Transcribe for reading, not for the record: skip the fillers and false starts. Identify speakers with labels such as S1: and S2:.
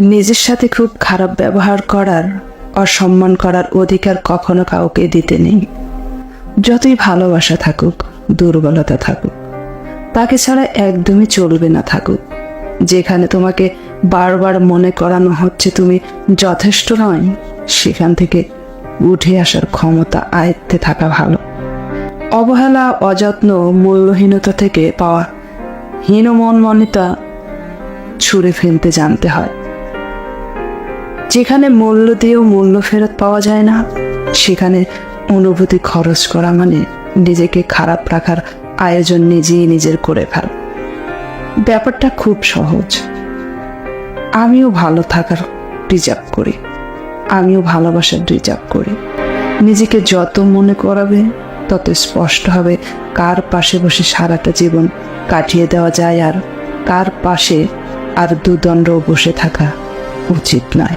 S1: নিজের সাথে খুব খারাপ ব্যবহার করার, অসম্মান করার অধিকার কখনো কাউকে দিতে নেই। যতই ভালোবাসা থাকুক, দুর্বলতা থাকুক, তাকে ছাড়া একদমই চলবে না থাকুক। যেখানে তোমাকে বারবার মনে করানো হচ্ছে তুমি যথেষ্ট নয়, সেখান থেকে উঠে আসার ক্ষমতা আয়ত্তে থাকা ভালো। অবহেলা, অযত্ন, মূল্যহীনতা থেকে পাওয়া হীনমন্যতা ছুঁড়ে ফেলতে জানতে হয়। যেখানে মূল্য দিয়েও মূল্য ফেরত পাওয়া যায় না, সেখানে অনুভূতি খরচ করা মানে নিজেকে খারাপ রাখার আয়োজন নিজেই নিজের করে ফেল। ব্যাপারটা খুব সহজ। আমিও ভালো থাকার ডিজার্ভ করি, আমিও ভালোবাসার ডিজার্ভ করি। নিজেকে যত মনে করাবে তত স্পষ্ট হবে কার পাশে বসে সারাটা জীবন কাটিয়ে দেওয়া যায় আর কার পাশে আর দুদণ্ড বসে থাকা উচিত নয়।